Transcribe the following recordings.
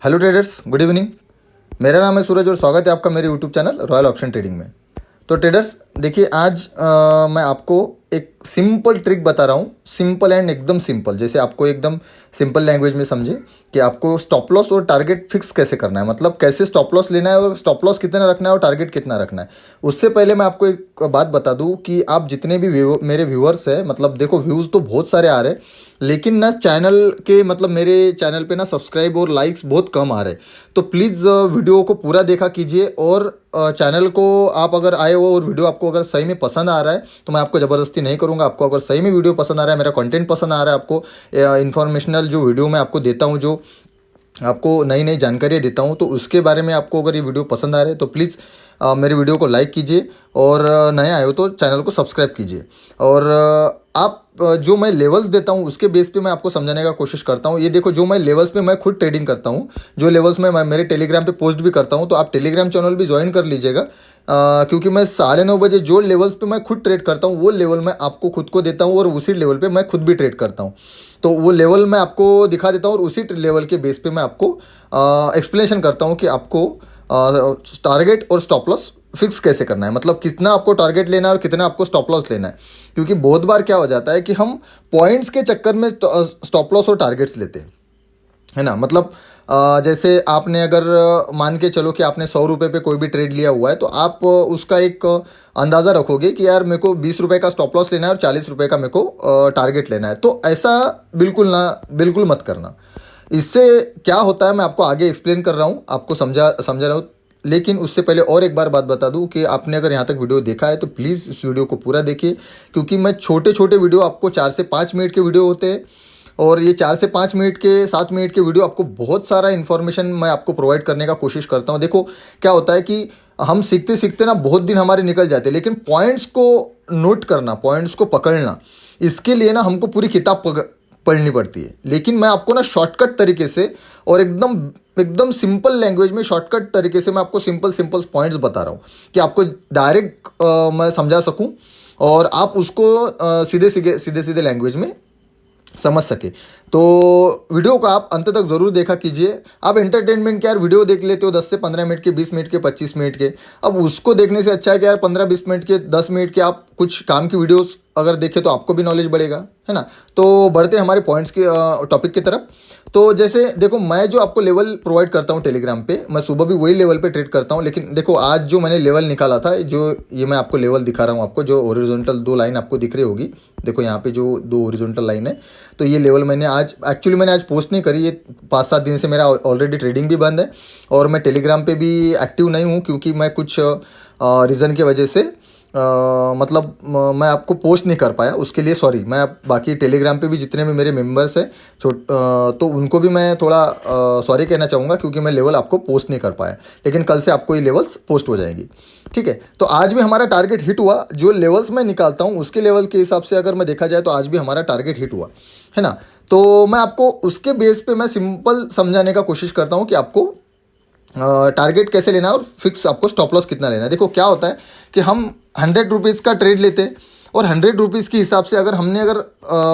Hello traders, good evening. मेरा नाम है सूरज और स्वागत है आपका मेरे YouTube channel royal option trading में। तो ट्रेडर्स देखिए, आज मैं आपको एक सिंपल ट्रिक बता रहा हूँ। सिंपल एंड एकदम सिंपल, जैसे आपको एकदम सिंपल लैंग्वेज में समझे कि आपको स्टॉप लॉस और टारगेट फिक्स कैसे करना है, मतलब कैसे स्टॉप लॉस लेना है और स्टॉप लॉस कितना रखना है और टारगेट कितना रखना है। उससे पहले मैं आपको एक बात बता दूं कि आप जितने भी मेरे व्यूअर्स हैं, मतलब देखो व्यूज़ तो बहुत सारे आ रहे हैं, लेकिन ना चैनल के मतलब मेरे चैनल पे ना सब्सक्राइब और लाइक्स बहुत कम आ रहे। तो प्लीज़ वीडियो को पूरा देखा कीजिए और चैनल को आप अगर आए हो और वीडियो आपको अगर सही में पसंद आ रहा है तो मैं आपको ज़बरदस्ती नहीं करूँगा। आपको अगर सही में वीडियो पसंद आ रहा है, मेरा कंटेंट पसंद आ रहा है, आपको इन्फॉर्मेशनल जो वीडियो मैं आपको देता हूँ, जो आपको नई नई जानकारियाँ देता हूँ, तो उसके बारे में आपको अगर ये वीडियो पसंद आ रहा है तो प्लीज़ मेरे वीडियो को लाइक कीजिए और नए आए हो तो चैनल को सब्सक्राइब कीजिए। और आप जो मैं लेवल्स देता हूँ उसके बेस पे मैं आपको समझाने का कोशिश करता हूँ। ये देखो, जो मैं लेवल्स पे मैं खुद ट्रेडिंग करता हूँ, जो लेवल्स में मैं मेरे टेलीग्राम पे पोस्ट भी करता हूँ, तो आप टेलीग्राम चैनल भी ज्वाइन कर लीजिएगा। क्योंकि मैं 9:30 बजे जो लेवल्स पे मैं खुद ट्रेड करता हूँ वो लेवल मैं आपको खुद को देता हूँ और उसी लेवल पे मैं खुद भी ट्रेड करता हूँ। तो वो लेवल मैं आपको दिखा देता हूँ और उसी लेवल के बेस पे मैं आपको एक्सप्लेनेशन करता हूँ कि आपको टारगेट और स्टॉप लॉस फिक्स कैसे करना है, मतलब कितना आपको टारगेट लेना है और कितना आपको स्टॉप लॉस लेना है। क्योंकि बहुत बार क्या हो जाता है कि हम पॉइंट्स के चक्कर में स्टॉप लॉस और टारगेट्स लेते हैं, है ना। मतलब जैसे आपने अगर मान के चलो कि आपने 100 रुपये पे कोई भी ट्रेड लिया हुआ है, तो आप उसका एक अंदाज़ा रखोगे कि यार मेरे को 20 रुपये का स्टॉप लॉस लेना है और 40 रुपये का मेरे को टारगेट लेना है। तो ऐसा बिल्कुल मत करना। इससे क्या होता है मैं आपको आगे एक्सप्लेन कर रहा हूँ, आपको समझा रहा हूँ। लेकिन उससे पहले और एक बार बात बता दूं कि आपने अगर यहाँ तक वीडियो देखा है तो प्लीज़ इस वीडियो को पूरा देखिए, क्योंकि मैं छोटे छोटे वीडियो आपको 4 से 5 मिनट के वीडियो होते हैं और ये 4 से 5 मिनट के 7 मिनट के वीडियो आपको बहुत सारा इन्फॉर्मेशन मैं आपको प्रोवाइड करने का कोशिश करता हूँ। देखो क्या होता है कि हम सीखते सीखते ना बहुत दिन हमारे निकल जाते हैं, लेकिन पॉइंट्स को नोट करना, पॉइंट्स को पकड़ना, इसके लिए ना हमको पूरी किताब पढ़नी पड़ती है। लेकिन मैं आपको ना शॉर्टकट तरीके से और एकदम एकदम सिंपल लैंग्वेज में शॉर्टकट तरीके से मैं आपको सिंपल पॉइंट्स बता रहा हूँ कि आपको डायरेक्ट मैं समझा सकूँ और आप उसको सीधे लैंग्वेज में समझ सके। तो वीडियो को आप अंत तक ज़रूर देखा कीजिए। आप एंटरटेनमेंट के यार वीडियो देख लेते हो 10 से 15 मिनट के, 20 मिनट के, 25 मिनट के, अब उसको देखने से अच्छा है कि यार 15-20 मिनट के, 10 मिनट के आप कुछ काम की वीडियोस अगर देखें तो आपको भी नॉलेज बढ़ेगा, है ना। तो बढ़ते हमारे पॉइंट्स के टॉपिक की तरफ। तो जैसे देखो, मैं जो आपको लेवल प्रोवाइड करता हूँ टेलीग्राम पे, मैं सुबह भी वही लेवल पे ट्रेड करता हूँ। लेकिन देखो आज जो मैंने लेवल निकाला था, जो ये मैं आपको लेवल दिखा रहा हूँ, आपको जो हॉरिजॉन्टल 2 लाइन आपको दिख रही होगी, देखो यहाँ पे जो 2 हॉरिजॉन्टल लाइन है, तो ये लेवल मैंने आज मैंने आज पोस्ट नहीं करी। ये 5-7 दिन से मेरा ऑलरेडी ट्रेडिंग भी बंद है और मैं टेलीग्राम पे भी एक्टिव नहीं हूँ, क्योंकि मैं कुछ रीज़न की वजह से मैं आपको पोस्ट नहीं कर पाया, उसके लिए सॉरी। मैं बाकी टेलीग्राम पे भी जितने भी मेरे मेंबर्स हैं तो उनको भी मैं थोड़ा सॉरी कहना चाहूँगा, क्योंकि मैं लेवल आपको पोस्ट नहीं कर पाया। लेकिन कल से आपको ये लेवल्स पोस्ट हो जाएंगी, ठीक है। तो आज भी हमारा टारगेट हिट हुआ। जो लेवल्स मैं निकालता हूँ उसके लेवल के हिसाब से अगर मैं देखा जाए तो आज भी हमारा टारगेट हिट हुआ, है ना। तो मैं आपको उसके बेस पे मैं सिंपल समझाने का कोशिश करता हूँ कि आपको टारगेट कैसे लेना है और फिक्स आपको स्टॉप लॉस कितना लेना है। देखो क्या होता है कि हम 100 रुपीज़ का ट्रेड लेते हैं और 100 रुपीज़ के हिसाब से अगर हमने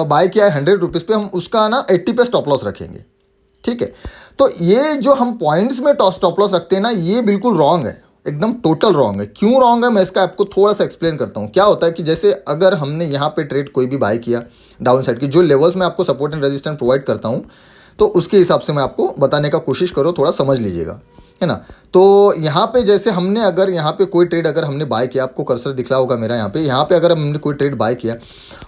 बाय किया है 100 रुपीज़ पे, हम उसका ना 80 पे स्टॉप लॉस रखेंगे, ठीक है। तो ये जो हम पॉइंट्स में स्टॉप लॉस रखते हैं ना, ये बिल्कुल रॉन्ग है, एकदम टोटल रॉन्ग है। क्यों रॉन्ग है मैं इसका आपको थोड़ा सा एक्सप्लेन करता हूँ। क्या होता है कि जैसे अगर हमने यहाँ पे ट्रेड कोई भी बाय किया डाउन साइड की, जो लेवल्स में आपको सपोर्ट एंड रेजिस्टेंस प्रोवाइड करता हूँ, तो उसके हिसाब से मैं आपको बताने का कोशिश करो, थोड़ा समझ लीजिएगा, है ना। तो यहाँ पे जैसे हमने अगर यहाँ पे कोई ट्रेड अगर हमने बाय किया, आपको कर्सर दिख रहा होगा मेरा यहाँ पे अगर हमने कोई ट्रेड बाय किया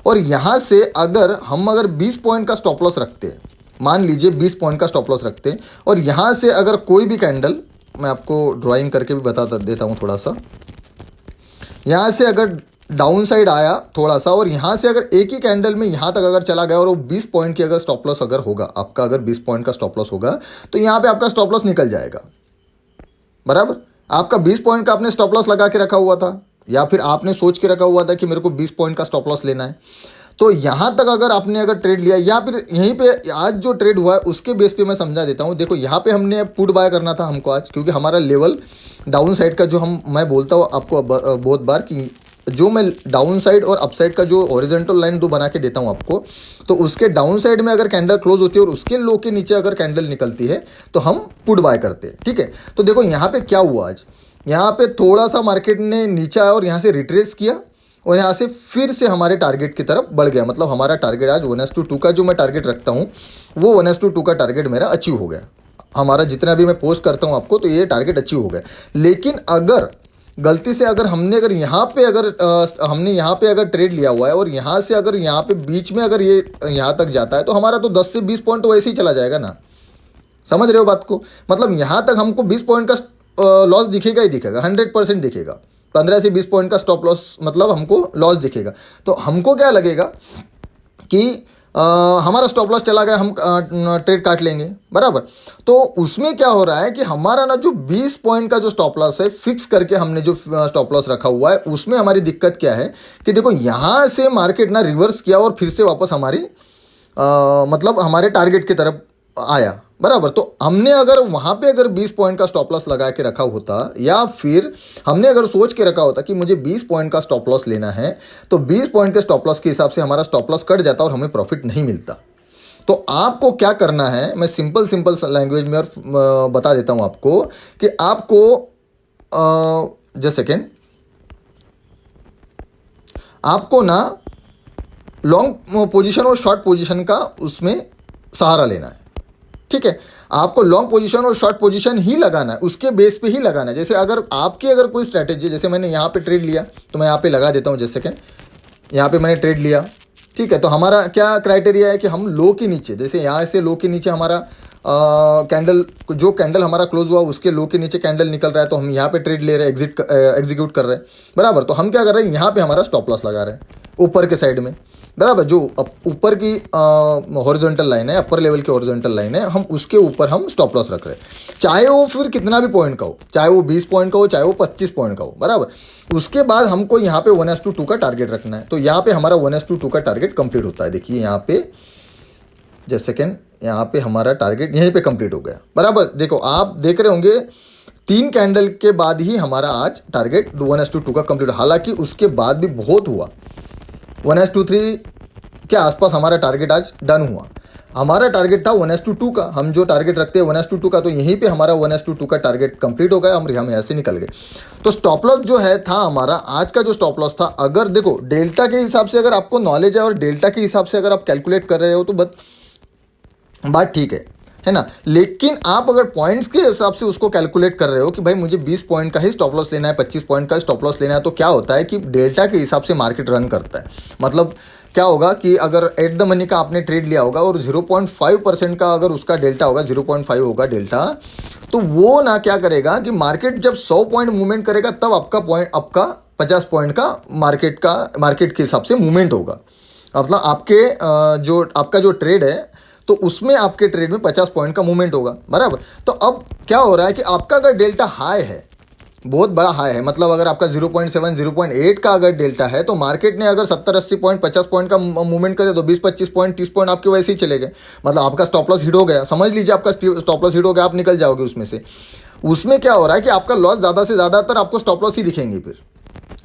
और यहाँ से अगर 20 पॉइंट का स्टॉप लॉस रखते हैं, मान लीजिए 20 पॉइंट का स्टॉप लॉस रखते हैं, और यहाँ से अगर कोई भी कैंडल, मैं आपको ड्राइंग करके भी बता देता हूँ थोड़ा सा, यहाँ से अगर डाउन साइड आया थोड़ा सा और यहाँ से अगर एक ही कैंडल में यहाँ तक अगर चला गया और वो 20 पॉइंट की अगर स्टॉप लॉस अगर होगा आपका, अगर 20 पॉइंट का स्टॉप लॉस होगा, तो यहाँ पे आपका स्टॉप लॉस निकल जाएगा, बराबर। आपका 20 पॉइंट का आपने स्टॉप लॉस लगा के रखा हुआ था, या फिर आपने सोच के रखा हुआ था कि मेरे को 20 पॉइंट का स्टॉप लॉस लेना है, तो यहाँ तक अगर आपने अगर ट्रेड लिया, या फिर यहीं पे आज जो ट्रेड हुआ है उसके बेस पे मैं समझा देता हूँ। देखो यहाँ पे हमने पुट बाय करना था हमको आज, क्योंकि हमारा लेवल डाउन साइड का जो मैं बोलता हूँ आपको बहुत बार कि जो मैं डाउन साइड और अप साइड का जो हॉरिजॉन्टल लाइन दो बना के देता हूँ आपको, तो उसके डाउन साइड में अगर कैंडल क्लोज होती है और उसके लो के नीचे अगर कैंडल निकलती है तो हम पुट बाय करते हैं। ठीक है, तो देखो यहाँ पे क्या हुआ आज, यहाँ पे थोड़ा सा मार्केट ने नीचे आया और यहाँ से रिट्रेस किया और यहाँ से फिर से हमारे टारगेट की तरफ बढ़ गया। मतलब हमारा टारगेट आज 1:2 का जो मैं टारगेट रखता हूँ वो 1:2 का टारगेट मेरा अचीव हो गया। हमारा जितना भी मैं पोस्ट करता हूँ आपको, तो ये टारगेट अचीव हो गया। लेकिन अगर गलती से अगर हमने अगर यहाँ पे अगर ट्रेड लिया हुआ है और यहाँ से अगर यहाँ पे बीच में अगर ये यहाँ तक जाता है, तो हमारा तो 10 से 20 पॉइंट तो वैसे ही चला जाएगा ना। समझ रहे हो बात को? मतलब यहाँ तक हमको 20 पॉइंट का लॉस दिखेगा ही दिखेगा, 100% दिखेगा। 15 से 20 पॉइंट का स्टॉप लॉस मतलब हमको लॉस दिखेगा। तो हमको क्या लगेगा कि हमारा स्टॉप लॉस चला गया, हम ट्रेड काट लेंगे, बराबर। तो उसमें क्या हो रहा है कि हमारा ना जो 20 पॉइंट का जो स्टॉप लॉस है फिक्स करके हमने जो स्टॉप लॉस रखा हुआ है, उसमें हमारी दिक्कत क्या है कि देखो यहाँ से मार्केट ना रिवर्स किया और फिर से वापस हमारी मतलब हमारे टारगेट की तरफ आया, बराबर। तो हमने अगर वहाँ पे अगर 20 पॉइंट का स्टॉप लॉस लगा के रखा होता, या फिर हमने अगर सोच के रखा होता कि मुझे 20 पॉइंट का स्टॉप लॉस लेना है, तो 20 पॉइंट के स्टॉप लॉस के हिसाब से हमारा स्टॉप लॉस कट जाता और हमें प्रॉफिट नहीं मिलता। तो आपको क्या करना है, मैं सिंपल लैंग्वेज में और बता देता हूँ आपको कि आपको जस्ट सेकेंड, आपको ना लॉन्ग पोजीशन और शॉर्ट पोजीशन का उसमें सहारा लेना है। ठीक है, आपको लॉन्ग पोजीशन और शॉर्ट पोजीशन ही लगाना है, उसके बेस पे ही लगाना है। जैसे अगर आपकी अगर कोई स्ट्रैटेजी, जैसे मैंने यहाँ पे ट्रेड लिया, तो मैं यहाँ पे लगा देता हूँ जस्ट सेकेंड, यहाँ पे मैंने ट्रेड लिया। ठीक है, तो हमारा क्या क्राइटेरिया है कि हम लो के नीचे, जैसे यहाँ से लो के नीचे हमारा कैंडल, जो कैंडल हमारा क्लोज हुआ उसके लो के नीचे कैंडल निकल रहा है, तो हम यहाँ पे ट्रेड ले रहे हैं, एग्जीक्यूट कर रहे हैं, बराबर। तो हम क्या कर रहे हैं, यहाँ पे हमारा स्टॉप लॉस लगा रहे हैं ऊपर के साइड में, बराबर। जो ऊपर की हॉरिजॉन्टल लाइन है, अपर लेवल की हॉरिजॉन्टल लाइन है, हम उसके ऊपर हम स्टॉप लॉस रख रहे हैं, चाहे वो फिर कितना भी पॉइंट का हो, चाहे वो 20 पॉइंट का हो, चाहे वो 25 पॉइंट का हो, बराबर। उसके बाद हमको यहाँ पे 1:2 का टारगेट रखना है। तो यहाँ पे हमारा 1:2 का टारगेट कंप्लीट होता है। देखिए यहाँ पे जस्ट सेकेंड, यहाँ पे हमारा टारगेट यहीं पे कंप्लीट हो गया, बराबर। देखो आप देख रहे होंगे 3 कैंडल के बाद ही हमारा आज टारगेट 1:2 का कंप्लीट। हालांकि उसके बाद भी बहुत हुआ, 1:3 के आसपास हमारा टारगेट आज डन हुआ। हमारा टारगेट था 1:2 का, हम जो टारगेट रखते हैं 1:2 का, तो यहीं पे हमारा 1:2 का टारगेट कंप्लीट हो गया, हम यहाँ से निकल गए। तो स्टॉप लॉस जो है था हमारा आज का जो स्टॉप लॉस था, अगर देखो डेल्टा के हिसाब से अगर आपको नॉलेज है और डेल्टा के हिसाब से अगर आप कैलकुलेट कर रहे हो तो बात ठीक है ना। लेकिन आप अगर पॉइंट्स के हिसाब से उसको कैलकुलेट कर रहे हो कि भाई मुझे 20 पॉइंट का ही स्टॉप लॉस लेना है, 25 पॉइंट का स्टॉप लॉस लेना है, तो क्या होता है कि डेल्टा के हिसाब से मार्केट रन करता है। मतलब क्या होगा कि अगर एट द मनी का आपने ट्रेड लिया होगा और 0.5% का अगर उसका डेल्टा होगा, 0.5 होगा डेल्टा, तो वो ना क्या करेगा कि मार्केट जब 100 पॉइंट मूवमेंट करेगा तब आपका 50 पॉइंट का मार्केट के हिसाब से मूवमेंट होगा। मतलब आपका जो ट्रेड है, तो उसमें आपके ट्रेड में 50 पॉइंट का मूवमेंट होगा, बराबर। तो अब क्या हो रहा है कि आपका अगर डेल्टा हाई है, बहुत बड़ा हाई है, मतलब अगर आपका 0.7 0.8 का अगर डेल्टा है, तो मार्केट ने अगर 70-80 पॉइंट 50 पॉइंट का मूवमेंट करे तो 20-25 पॉइंट 30 पॉइंट आपके वैसे ही चले गए। मतलब आपका स्टॉप लॉस हिट हो गया, समझ लीजिए आपका स्टॉप लॉस हिट हो गया, आप निकल जाओगे उसमें से। उसमें क्या हो रहा है कि आपका लॉस ज़्यादा से ज़्यादातर आपको स्टॉप लॉस ही दिखेंगे, फिर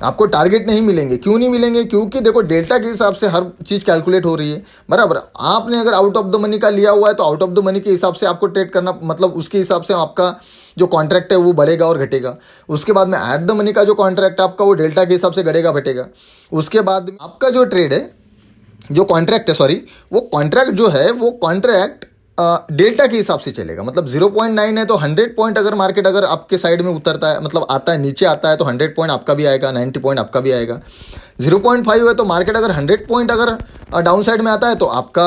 आपको टारगेट नहीं मिलेंगे। क्यों नहीं मिलेंगे? क्योंकि देखो डेल्टा के हिसाब से हर चीज़ कैलकुलेट हो रही है, बराबर। आपने अगर आउट ऑफ द मनी का लिया हुआ है तो आउट ऑफ द मनी के हिसाब से आपको ट्रेड करना, मतलब उसके हिसाब से आपका जो कॉन्ट्रैक्ट है वो बढ़ेगा और घटेगा। उसके बाद में एट द मनी का जो कॉन्ट्रैक्ट है आपका, वो डेल्टा के हिसाब से घटेगा घटेगा। उसके बाद आपका जो ट्रेड है, जो कॉन्ट्रैक्ट है, सॉरी, वो कॉन्ट्रैक्ट जो है वो कॉन्ट्रैक्ट डेल्टा के हिसाब से चलेगा। मतलब 0.9 है तो 100 पॉइंट अगर मार्केट अगर आपके साइड में उतरता है, मतलब आता है, नीचे आता है, तो 100 पॉइंट आपका भी आएगा, 90 पॉइंट आपका भी आएगा। 0.5 है तो मार्केट अगर 100 पॉइंट अगर डाउन साइड में आता है तो आपका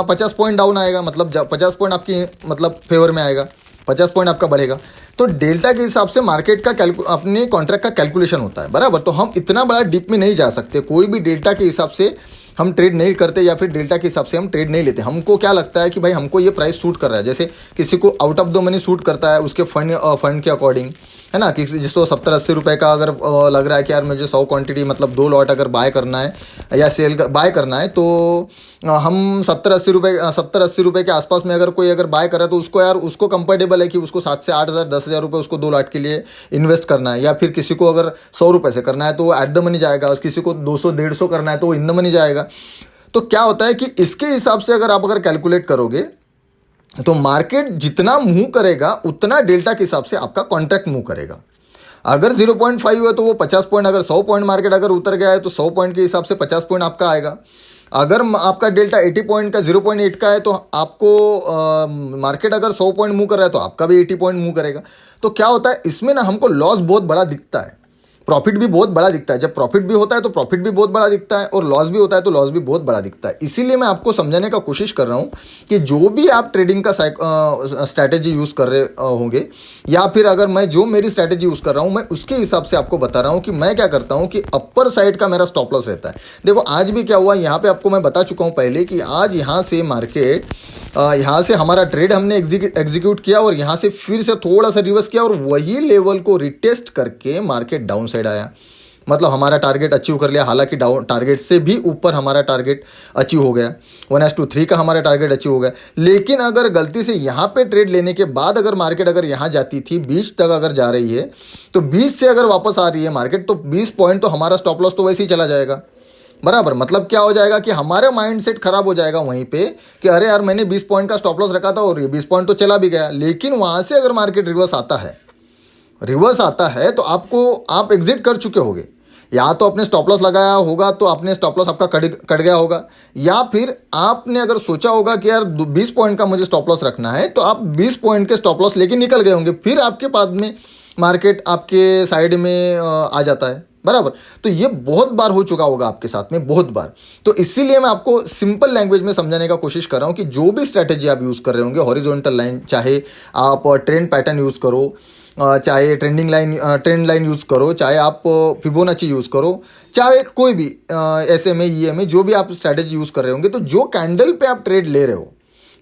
50 पॉइंट डाउन आएगा, मतलब 50 पॉइंट आपकी मतलब फेवर में आएगा, 50 पॉइंट आपका बढ़ेगा। तो डेल्टा के हिसाब से मार्केट का अपने कॉन्ट्रैक्ट का कैलकुलेशन होता है, बराबर। तो हम इतना बड़ा डीप में नहीं जा सकते, कोई भी डेल्टा के हिसाब से हम ट्रेड नहीं करते या फिर डेल्टा के हिसाब से हम ट्रेड नहीं लेते। हमको क्या लगता है कि भाई हमको ये प्राइस सूट कर रहा है, जैसे किसी को out of the money suit करता है उसके फंड के अकॉर्डिंग, है ना, कि जिसको 70-80 रुपये का अगर लग रहा है कि यार मुझे 100 क्वांटिटी मतलब 2 लॉट अगर बाय करना है या बाय करना है, तो हम 70-80 रुपये के आसपास में अगर कोई अगर बाय करे तो उसको यार उसको कंफर्टेबल है कि उसको 7 से 8 हज़ार 10 हज़ार रुपये उसको 2 लॉट के लिए इन्वेस्ट करना है, या फिर किसी को अगर 100 रुपये से करना है तो वो एट द मनी जाएगा, किसी को 200-150 करना है तो वो इन द मनी जाएगा। तो क्या होता है कि इसके हिसाब से अगर कैलकुलेट करोगे तो मार्केट जितना मूव करेगा उतना डेल्टा के हिसाब से आपका कॉन्ट्रैक्ट मूव करेगा। अगर 0.5 है तो वो 50 पॉइंट, अगर 100 पॉइंट मार्केट अगर उतर गया है तो 100 पॉइंट के हिसाब से 50 पॉइंट आपका आएगा। अगर आपका डेल्टा 80 पॉइंट का 0.8 का है तो आपको मार्केट अगर 100 पॉइंट मूव कर रहा है तो आपका भी 80 पॉइंट मूव करेगा। तो क्या होता है इसमें ना, हमको लॉस बहुत बड़ा दिखता है, प्रॉफिट भी बहुत बड़ा दिखता है। जब प्रॉफिट भी होता है तो प्रॉफिट भी बहुत बड़ा दिखता है, और लॉस भी होता है तो लॉस भी बहुत बड़ा दिखता है। इसीलिए मैं आपको समझाने का कोशिश कर रहा हूँ कि जो भी आप ट्रेडिंग का स्ट्रैटेजी यूज़ कर रहे होंगे, या फिर अगर मैं जो मेरी स्ट्रैटेजी यूज़ कर रहा हूँ मैं उसके हिसाब से आपको बता रहा हूँ कि मैं क्या करता हूँ कि अपर साइड का मेरा स्टॉप लॉस रहता है। देखो आज भी क्या हुआ, यहाँ पे आपको मैं बता चुका हूँ पहले कि आज यहाँ से मार्केट यहाँ से हमारा ट्रेड हमने एग्जीक्यूट किया और यहाँ से फिर से थोड़ा सा रिवर्स किया और वही लेवल को रिटेस्ट करके मार्केट डाउन साइड आया। मतलब हमारा टारगेट अचीव कर लिया, हालांकि डाउन टारगेट से भी ऊपर हमारा टारगेट अचीव हो गया, 1:3 का हमारा टारगेट अचीव हो गया। लेकिन अगर गलती से यहाँ पे ट्रेड लेने के बाद अगर मार्केट अगर यहाँ जाती थी 20 तक अगर जा रही है, तो 20 से अगर वापस आ रही है मार्केट तो 20 पॉइंट तो हमारा स्टॉप लॉस तो वैसे ही चला जाएगा बराबर। मतलब क्या हो जाएगा कि हमारा माइंड सेट खराब हो जाएगा वहीं पे कि अरे यार मैंने 20 पॉइंट का स्टॉप लॉस रखा था और ये 20 पॉइंट तो चला भी गया। लेकिन वहाँ से अगर मार्केट रिवर्स आता है तो आप एग्जिट कर चुके होगे, या तो आपने स्टॉप लॉस लगाया होगा तो आपने स्टॉप लॉस आपका कट गया होगा, या फिर आपने अगर सोचा होगा कि यार 20 पॉइंट का मुझे स्टॉप लॉस रखना है तो आप 20 पॉइंट के स्टॉप लॉस लेके निकल गए होंगे, फिर आपके बाद में मार्केट आपके साइड में आ जाता है बराबर। तो ये बहुत बार हो चुका होगा आपके साथ में, बहुत बार। तो इसीलिए मैं आपको सिंपल लैंग्वेज में समझाने का कोशिश कर रहा हूँ कि जो भी स्ट्रैटेजी आप यूज़ कर रहे होंगे, हॉरिजॉन्टल लाइन, चाहे आप ट्रेंड पैटर्न यूज़ करो, चाहे ट्रेंड लाइन यूज़ करो, चाहे आप फिबोनाची यूज़ करो, चाहे कोई भी SMA EMA जो भी आप स्ट्रैटेजी यूज़ कर रहे होंगे, तो जो कैंडल पे आप ट्रेड ले रहे हो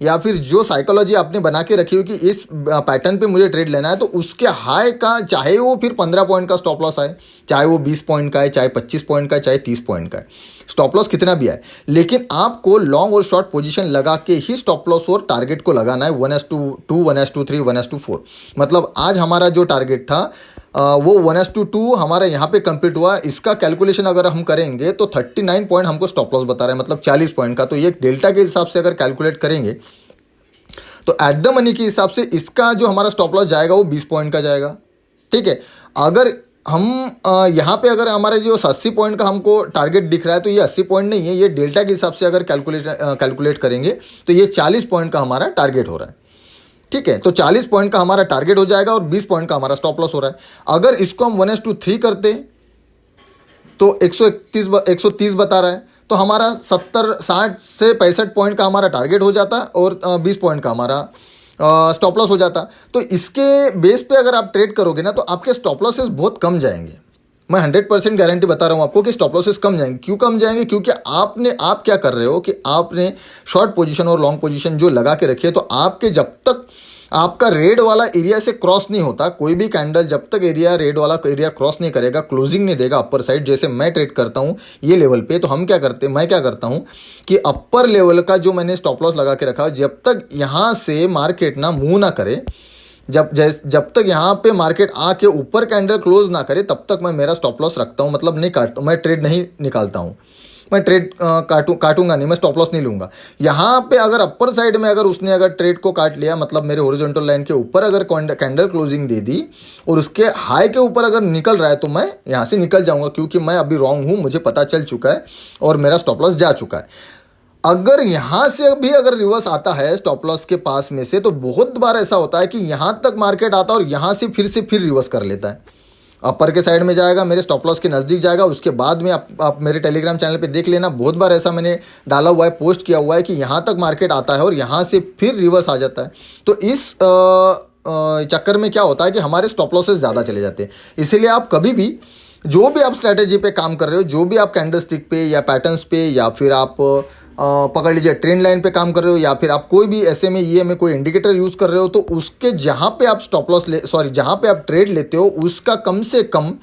या फिर जो साइकोलॉजी आपने बना के रखी हो कि इस पैटर्न पे मुझे ट्रेड लेना है, तो उसके हाई का चाहे वो फिर 15 पॉइंट का स्टॉप लॉस आए, चाहे वो 20 पॉइंट का है, चाहे 25 पॉइंट का है, चाहे 30 पॉइंट का है, स्टॉप लॉस कितना भी आए, लेकिन आपको लॉन्ग और शॉर्ट पोजीशन लगा के ही स्टॉप लॉस और टारगेट को लगाना है 1:2, 1:3, 1:4। मतलब आज हमारा जो टारगेट था वो 1:2 हमारा यहाँ पे कंप्लीट हुआ। इसका कैलकुलेशन अगर हम करेंगे तो 39 पॉइंट हमको स्टॉप लॉस बता रहा है, मतलब 40 पॉइंट का। तो ये डेल्टा के हिसाब से अगर कैलकुलेट करेंगे तो एट द मनी के हिसाब से इसका जो हमारा स्टॉप लॉस जाएगा वो 20 पॉइंट का जाएगा, ठीक है। अगर हम यहाँ पे अगर हमारे जो 80 पॉइंट का हमको टारगेट दिख रहा है तो ये 80 पॉइंट नहीं है, ये डेल्टा के हिसाब से अगर कैलकुलेट करेंगे तो ये 40 पॉइंट का हमारा टारगेट हो रहा है, ठीक है। तो 40 पॉइंट का हमारा टारगेट हो जाएगा और 20 पॉइंट का हमारा स्टॉप लॉस हो रहा है। अगर इसको हम 1:3 करते तो 130 बता रहा है, तो हमारा 60 से 65 पॉइंट का हमारा टारगेट हो जाता और 20 पॉइंट का हमारा स्टॉप लॉस हो जाता। तो इसके बेस पे अगर आप ट्रेड करोगे ना तो आपके स्टॉप लॉसेस बहुत कम जाएंगे। मैं 100% गारंटी बता रहा हूँ आपको कि स्टॉप लॉसेस कम जाएंगे। क्यों कम जाएंगे? क्योंकि आप क्या कर रहे हो कि आपने शॉर्ट पोजीशन और लॉन्ग पोजीशन जो लगा के रखी है, तो आपके जब तक आपका रेड वाला एरिया से क्रॉस नहीं होता, कोई भी कैंडल जब तक रेड वाला एरिया क्रॉस नहीं करेगा, क्लोजिंग नहीं देगा अपर साइड, जैसे मैं ट्रेड करता हूँ ये लेवल पे, तो मैं क्या करता हूँ कि अपर लेवल का जो मैंने स्टॉप लॉस लगा के रखा, जब तक यहाँ से मार्केट ना मूव ना करे, जब तक यहाँ पे मार्केट आके ऊपर कैंडल क्लोज ना करे, तब तक मैं मेरा स्टॉप लॉस रखता हूँ। मतलब मैं ट्रेड नहीं निकालता हूँ, मैं ट्रेड काटूंगा नहीं, मैं स्टॉप लॉस नहीं लूंगा। यहाँ पे अगर अपर साइड में अगर उसने अगर ट्रेड को काट लिया, मतलब मेरे हॉरिजॉन्टल लाइन के ऊपर अगर कैंडल क्लोजिंग दे दी और उसके हाई के ऊपर अगर निकल रहा है, तो मैं यहाँ से निकल जाऊंगा, क्योंकि मैं अभी रॉन्ग हूँ, मुझे पता चल चुका है और मेरा स्टॉप लॉस जा चुका है। अगर यहाँ से भी अगर रिवर्स आता है स्टॉप लॉस के पास में से, तो बहुत बार ऐसा होता है कि यहाँ तक मार्केट आता है और यहाँ से फिर रिवर्स कर लेता है, अपर के साइड में जाएगा, मेरे स्टॉप लॉस के नज़दीक जाएगा। उसके बाद में आप मेरे टेलीग्राम चैनल पे देख लेना, बहुत बार ऐसा मैंने डाला हुआ है, पोस्ट किया हुआ है कि यहाँ तक मार्केट आता है और यहाँ से फिर रिवर्स आ जाता है। तो इस चक्कर में क्या होता है कि हमारे स्टॉप लॉसेस ज़्यादा चले जाते हैं। इसीलिए आप कभी भी जो भी आप स्ट्रैटेजी पे काम कर रहे हो, जो भी आप कैंडल स्टिक पे या पैटर्न्स पे या फिर आप पकड़ लीजिए ट्रेंड लाइन पे काम कर रहे हो या फिर आप कोई भी ऐसे में ये में कोई इंडिकेटर यूज़ कर रहे हो, तो उसके जहाँ पे आप स्टॉप लॉस जहाँ पे आप ट्रेड लेते हो उसका कम से कम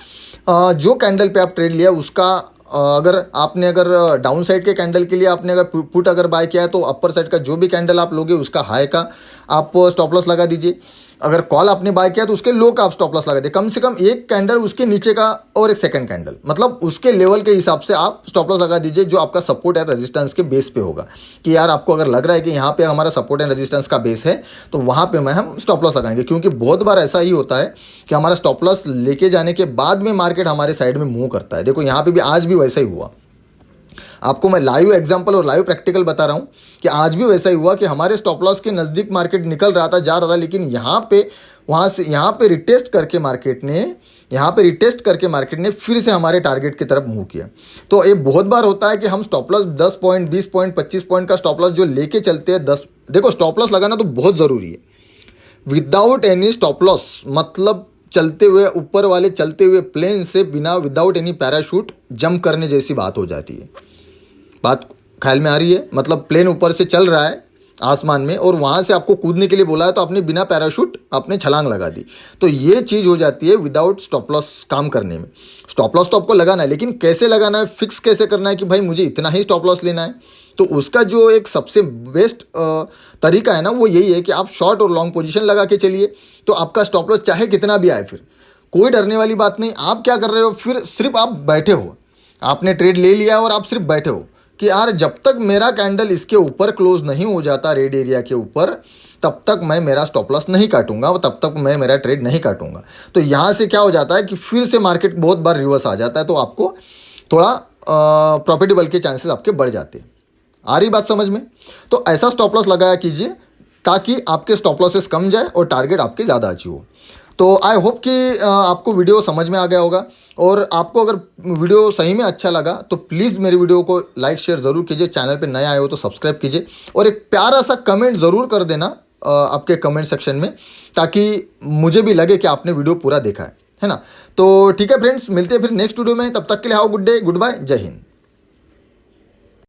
जो कैंडल पे आप ट्रेड लिया उसका अगर डाउन साइड के कैंडल के लिए आपने अगर पुट अगर बाय किया है तो अपर साइड का जो भी कैंडल आप लोगे उसका हाई का आप स्टॉप लॉस लगा दीजिए। अगर कॉल आपने बाय किया तो उसके लो का आप स्टॉप लॉस लगा दीजिए। कम से कम एक कैंडल उसके नीचे का और एक सेकंड कैंडल, मतलब उसके लेवल के हिसाब से आप स्टॉप लॉस लगा दीजिए जो आपका सपोर्ट एंड रेजिस्टेंस के बेस पे होगा। कि यार आपको अगर लग रहा है कि यहाँ पे हमारा सपोर्ट एंड रेजिस्टेंस का बेस है तो वहाँ पे हम स्टॉप लॉस लगाएंगे, क्योंकि बहुत बार ऐसा ही होता है कि हमारा स्टॉप लॉस लेके जाने के बाद में मार्केट हमारे साइड में मूव करता है। देखो यहाँ पे भी आज भी वैसा ही हुआ। आपको मैं लाइव एग्जांपल और लाइव प्रैक्टिकल बता रहा हूँ कि आज भी वैसा ही हुआ कि हमारे स्टॉप लॉस के नज़दीक मार्केट निकल रहा था, जा रहा था, लेकिन यहाँ पे रिटेस्ट करके मार्केट ने फिर से हमारे टारगेट की तरफ मूव किया। तो ये बहुत बार होता है कि हम stop loss 10 point 20 point 25 point का स्टॉप लॉस जो लेके चलते हैं। देखो स्टॉप लॉस लगाना तो बहुत ज़रूरी है। विदाउट एनी स्टॉप लॉस मतलब चलते हुए ऊपर वाले चलते हुए प्लेन से बिना विदाउट एनी पैराशूट जंप करने जैसी बात हो जाती है। बात ख्याल में आ रही है? मतलब प्लेन ऊपर से चल रहा है आसमान में और वहाँ से आपको कूदने के लिए बोला है तो आपने बिना पैराशूट आपने छलांग लगा दी, तो ये चीज़ हो जाती है विदाउट स्टॉप लॉस काम करने में। स्टॉप लॉस तो आपको लगाना है, लेकिन कैसे लगाना है, फिक्स कैसे करना है कि भाई मुझे इतना ही स्टॉप लॉस लेना है। तो उसका जो एक सबसे बेस्ट तरीका है ना वो यही है कि आप शॉर्ट और लॉन्ग पोजीशन लगा के चलिए, तो आपका स्टॉप लॉस चाहे कितना भी आए फिर कोई डरने वाली बात नहीं। आप क्या कर रहे हो, फिर सिर्फ आप बैठे हो, आपने ट्रेड ले लिया और आप सिर्फ बैठे हो कि यार जब तक मेरा कैंडल इसके ऊपर क्लोज नहीं हो जाता रेड एरिया के ऊपर तब तक मैं मेरा स्टॉप लॉस नहीं काटूंगा और तब तक मैं मेरा ट्रेड नहीं काटूंगा। तो यहाँ से क्या हो जाता है कि फिर से मार्केट बहुत बार रिवर्स आ जाता है, तो आपको थोड़ा प्रॉफिटेबल के चांसेस आपके बढ़ जाते हैं। आ रही बात समझ में? तो ऐसा स्टॉप लॉस लगाया कीजिए ताकि आपके स्टॉप लॉसेस कम जाए और टारगेट आपके ज़्यादा अचीव हो। तो आई होप कि आपको वीडियो समझ में आ गया होगा, और आपको अगर वीडियो सही में अच्छा लगा तो प्लीज़ मेरी वीडियो को लाइक शेयर ज़रूर कीजिए। चैनल पे नए आए हो तो सब्सक्राइब कीजिए और एक प्यारा सा कमेंट ज़रूर कर देना आपके कमेंट सेक्शन में, ताकि मुझे भी लगे कि आपने वीडियो पूरा देखा है ना। तो ठीक है फ्रेंड्स, मिलते हैं फिर नेक्स्ट वीडियो में। तब तक के लिए how good day, good bye, Jai Hind.